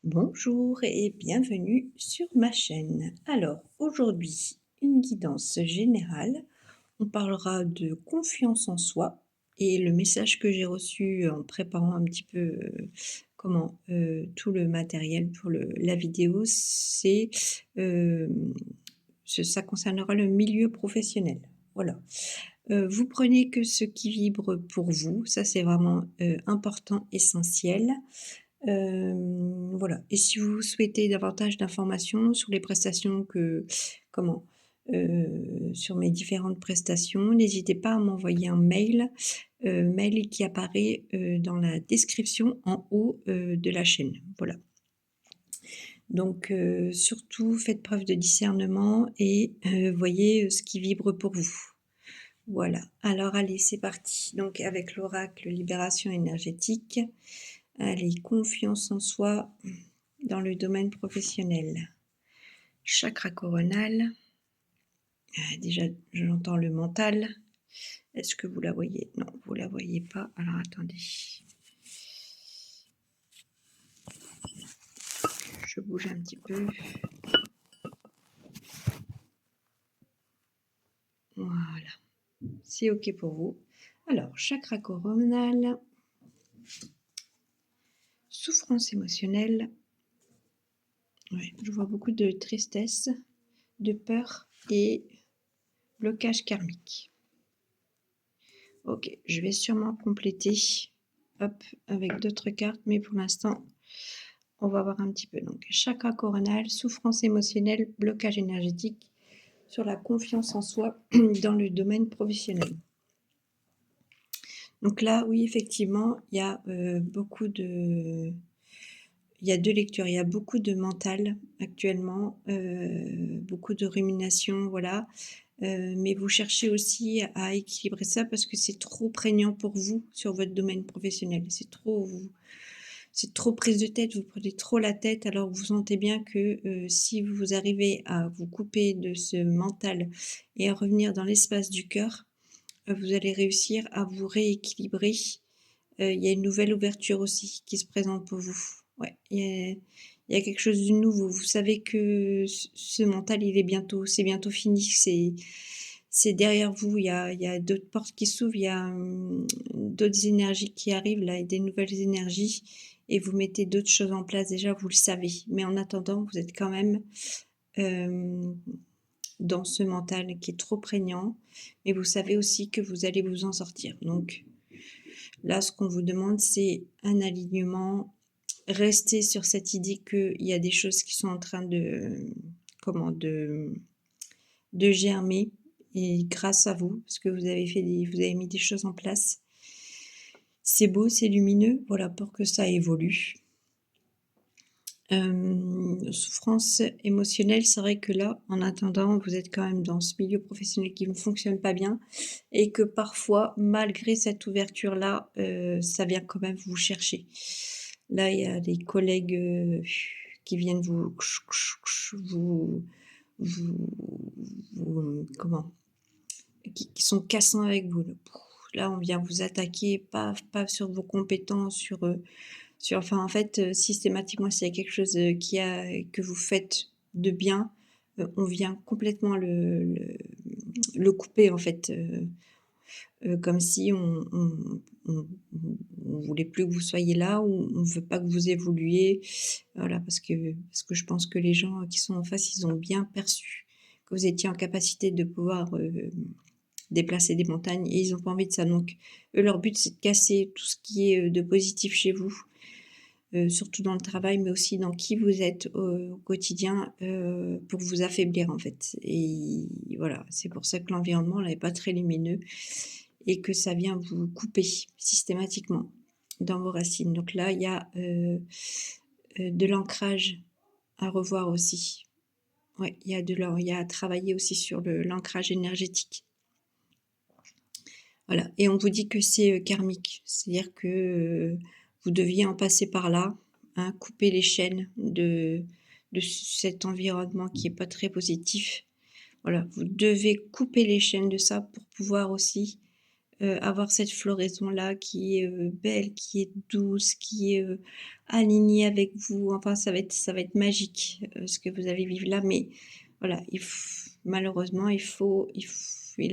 Bonjour et bienvenue sur ma chaîne. Alors aujourd'hui, une guidance générale. On parlera de confiance en soi et le message que j'ai reçu en préparant un petit peu tout le matériel pour la vidéo, c'est euh, ça concernera le milieu professionnel. Voilà. Vous prenez que ce qui vibre pour vous, ça c'est vraiment important, essentiel. Voilà, et si vous souhaitez davantage d'informations sur les prestations comment, sur mes différentes prestations, n'hésitez pas à m'envoyer un mail, mail qui apparaît, dans la description en haut, de la chaîne. Voilà. Donc surtout faites preuve de discernement et voyez, ce qui vibre pour vous. Voilà, alors allez, c'est parti. Donc avec l'oracle libération énergétique. Allez, confiance en soi dans le domaine professionnel. Chakra coronal. Déjà, j'entends le mental. Est-ce que vous la voyez? Non, vous la voyez pas. Alors attendez. Je bouge un petit peu. Voilà. C'est OK pour vous. Alors, chakra coronal. Souffrance émotionnelle. Ouais, je vois beaucoup de tristesse, de peur et blocage karmique. Ok, je vais sûrement compléter avec d'autres cartes, mais pour l'instant, on va voir un petit peu. Donc, chakra coronal, souffrance émotionnelle, blocage énergétique sur la confiance en soi dans le domaine professionnel. Donc là, oui, effectivement, il y a il y a deux lectures. Il y a beaucoup de mental actuellement, beaucoup de rumination, voilà. Mais vous cherchez aussi à équilibrer ça parce que c'est trop prégnant pour vous sur votre domaine professionnel. C'est trop prise de tête, vous prenez trop la tête, alors vous sentez bien que si vous arrivez à vous couper de ce mental et à revenir dans l'espace du cœur, vous allez réussir à vous rééquilibrer. Il y a une nouvelle ouverture aussi qui se présente pour vous. Ouais, il y a quelque chose de nouveau. Vous savez que ce mental, c'est bientôt fini. C'est derrière vous. Il y a d'autres portes qui s'ouvrent. Il y a d'autres énergies qui arrivent là, et des nouvelles énergies. Et vous mettez d'autres choses en place. Déjà, vous le savez. Mais en attendant, vous êtes quand même dans ce mental qui est trop prégnant. Mais vous savez aussi que vous allez vous en sortir. Donc, là, ce qu'on vous demande, c'est un alignement. Restez sur cette idée qu'il y a des choses qui sont en train comment, de germer. Et grâce à vous, parce que vous avez mis des choses en place. C'est beau, c'est lumineux, voilà, pour que ça évolue. Souffrance émotionnelle, c'est vrai que là, en attendant, vous êtes quand même dans ce milieu professionnel qui ne fonctionne pas bien et que parfois, malgré cette ouverture-là, ça vient quand même vous chercher. Là, il y a des collègues qui viennent vous, comment, qui sont cassants avec vous. Là, on vient vous attaquer, pas sur vos compétences, enfin, en fait, systématiquement, s'il y a quelque chose que vous faites de bien, on vient complètement le couper, en fait, comme si on voulait plus que vous soyez là, ou on veut pas que vous évoluiez. Voilà, parce que je pense que les gens qui sont en face, ils ont bien perçu que vous étiez en capacité de pouvoir déplacer des montagnes, et ils n'ont pas envie de ça. Donc, eux, leur but, c'est de casser tout ce qui est de positif chez vous. Surtout dans le travail, mais aussi dans qui vous êtes au quotidien, pour vous affaiblir, en fait. Et voilà, c'est pour ça que l'environnement là n'est pas très lumineux et que ça vient vous couper systématiquement dans vos racines. Donc là, il y a de l'ancrage à revoir aussi. Ouais, il y a à travailler aussi sur l'ancrage énergétique. Voilà, et on vous dit que c'est karmique, c'est-à-dire que vous deviez en passer par là, hein, couper les chaînes de cet environnement qui est pas très positif. Voilà, vous devez couper les chaînes de ça pour pouvoir aussi avoir cette floraison-là qui est, belle, qui est douce, qui est, alignée avec vous. Enfin, ça va être magique, ce que vous allez vivre là, mais voilà, malheureusement, il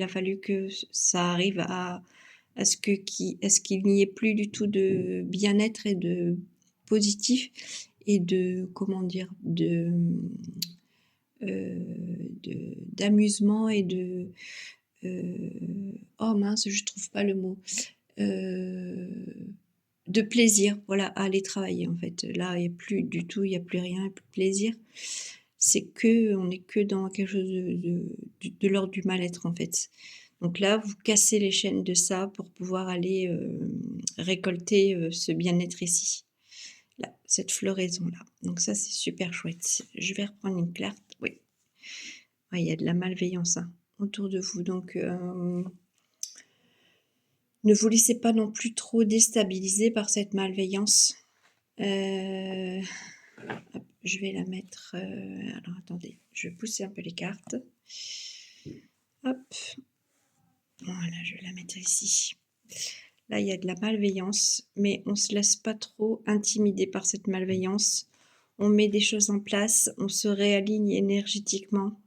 a fallu que ça arrive à ce qu'il n'y ait plus du tout de bien-être et de positif et de comment dire? D'amusement et oh mince, je trouve pas le mot. Heu, de plaisir, voilà, à aller travailler, en fait. Là, il y a plus du tout, il y a plus rien, il y a plus de plaisir. On est que dans quelque chose de l'ordre du mal-être, en fait. Donc là, vous cassez les chaînes de ça pour pouvoir aller, récolter, ce bien-être ici. Là, cette floraison-là. Donc ça, c'est super chouette. Je vais reprendre une carte. Oui, ouais, il y a de la malveillance, hein, autour de vous. Donc, ne vous laissez pas non plus trop déstabiliser par cette malveillance. Heu, hop, je vais la mettre, alors attendez, je vais pousser un peu les cartes. Hop, voilà, je vais la mettre ici. Là, il y a de la malveillance, mais on se laisse pas trop intimider par cette malveillance. On met des choses en place, on se réaligne énergétiquement.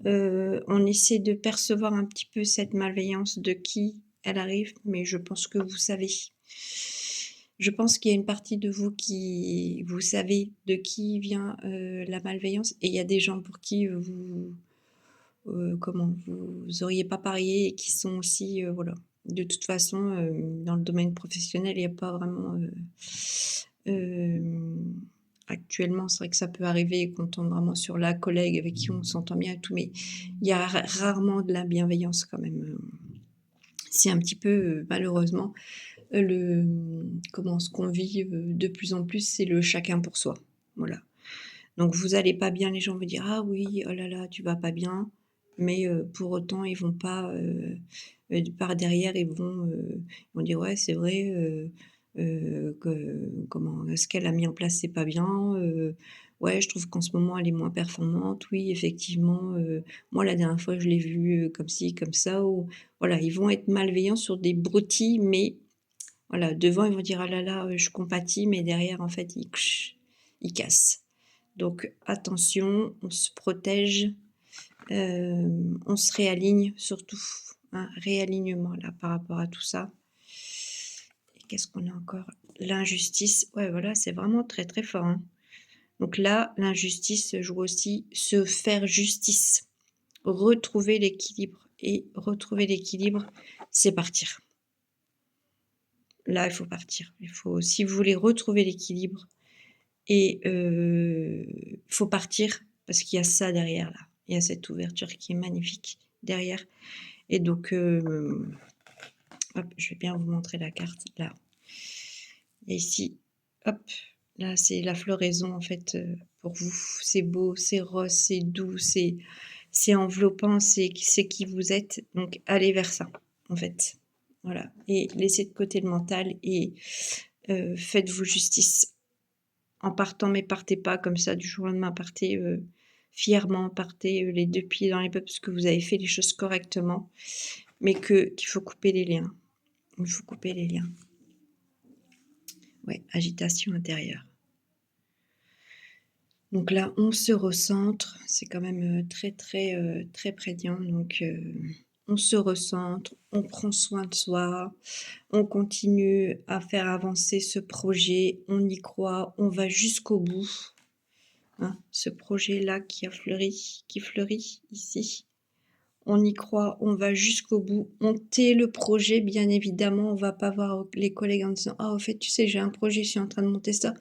On essaie de percevoir un petit peu cette malveillance, de qui elle arrive, mais je pense que vous savez. Je pense qu'il y a une partie de vous qui vous savez de qui vient, la malveillance et il y a des gens pour qui, vous auriez pas parié et qui sont aussi, voilà. De toute façon, dans le domaine professionnel, il y a pas vraiment, hem, actuellement, c'est vrai que ça peut arriver qu'on tombe vraiment sur la collègue avec qui on s'entend bien et tout, mais il y a rarement de la bienveillance quand même, c'est un petit peu, malheureusement, ce qu'on vit, de plus en plus, c'est le chacun pour soi. Voilà. Donc vous allez pas bien, les gens vont dire: «Ah oui, oh là là, tu vas pas bien», mais pour autant, ils vont pas, par derrière, ils vont dire: «Ouais, c'est vrai, ce qu'elle a mis en place, c'est pas bien, ouais, je trouve qu'en ce moment, elle est moins performante. Oui, effectivement, moi, la dernière fois, je l'ai vue, comme ci, comme ça», ou voilà, ils vont être malveillants sur des broutilles, mais voilà, devant, ils vont dire: «Ah là là, je compatis», mais derrière, en fait, ils cassent. Donc attention, on se protège, on se réaligne surtout, hein, réalignement là par rapport à tout ça. Et qu'est-ce qu'on a encore? L'injustice, ouais voilà, c'est vraiment très, très fort, hein. Donc là, l'injustice joue aussi se faire justice, retrouver l'équilibre et retrouver l'équilibre, c'est partir. Là, il faut partir. Il faut si vous voulez retrouver l'équilibre et faut partir parce qu'il y a ça derrière là. Il y a cette ouverture qui est magnifique derrière et donc hop, je vais bien vous montrer la carte là. Et ici, hop, là c'est la floraison en fait, pour vous. C'est beau, c'est rose, c'est doux, c'est enveloppant, c'est qui vous êtes, donc allez vers ça, en fait. Voilà et laissez de côté le mental et faites-vous justice. En partant, mais partez pas comme ça du jour au lendemain, partez, fièrement, partez, les 2 pieds dans les bottes parce que vous avez fait les choses correctement, mais qu'il faut couper les liens. Il faut couper les liens. Ouais, agitation intérieure. Donc là, on se recentre, c'est quand même, très, très, très prégnant donc on se recentre, on prend soin de soi, on continue à faire avancer ce projet, on y croit, on va jusqu'au bout. Hein, ce projet-là qui fleurit ici, on y croit, on va jusqu'au bout, on tait le projet bien évidemment, on va pas voir les collègues en disant: «Ah au fait tu sais j'ai un projet, je suis en train de monter ça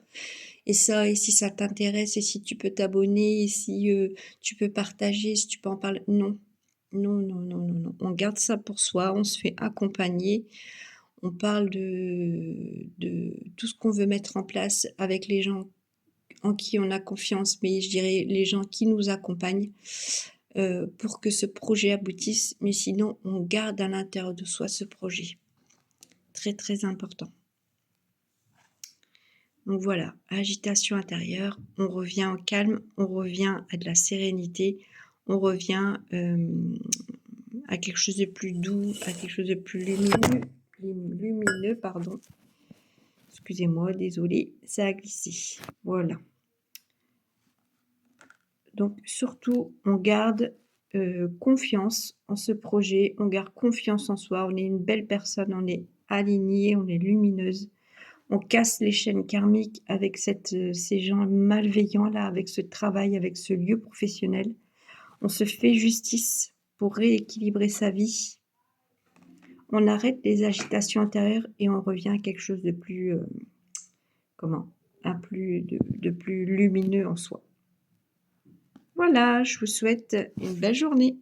et si ça t'intéresse et si tu peux t'abonner et si, tu peux partager, si tu peux en parler». Non, non, non, non, non, non, on garde ça pour soi, on se fait accompagner, on parle de tout ce qu'on veut mettre en place avec les gens en qui on a confiance, mais je dirais les gens qui nous accompagnent, pour que ce projet aboutisse. Mais sinon, on garde à l'intérieur de soi ce projet. Très, très important. Donc voilà, agitation intérieure, on revient au calme, on revient à de la sérénité, on revient, à quelque chose de plus doux, à quelque chose de plus lumineux, pardon. Excusez-moi, désolée, ça a glissé. Voilà. Donc surtout, on garde, confiance en ce projet, on garde confiance en soi, on est une belle personne, on est alignée, on est lumineuse. On casse les chaînes karmiques avec ces gens malveillants-là, avec ce travail, avec ce lieu professionnel. On se fait justice pour rééquilibrer sa vie. On arrête les agitations intérieures et on revient à quelque chose de plus, comment? De plus lumineux en soi. Voilà, je vous souhaite une belle journée.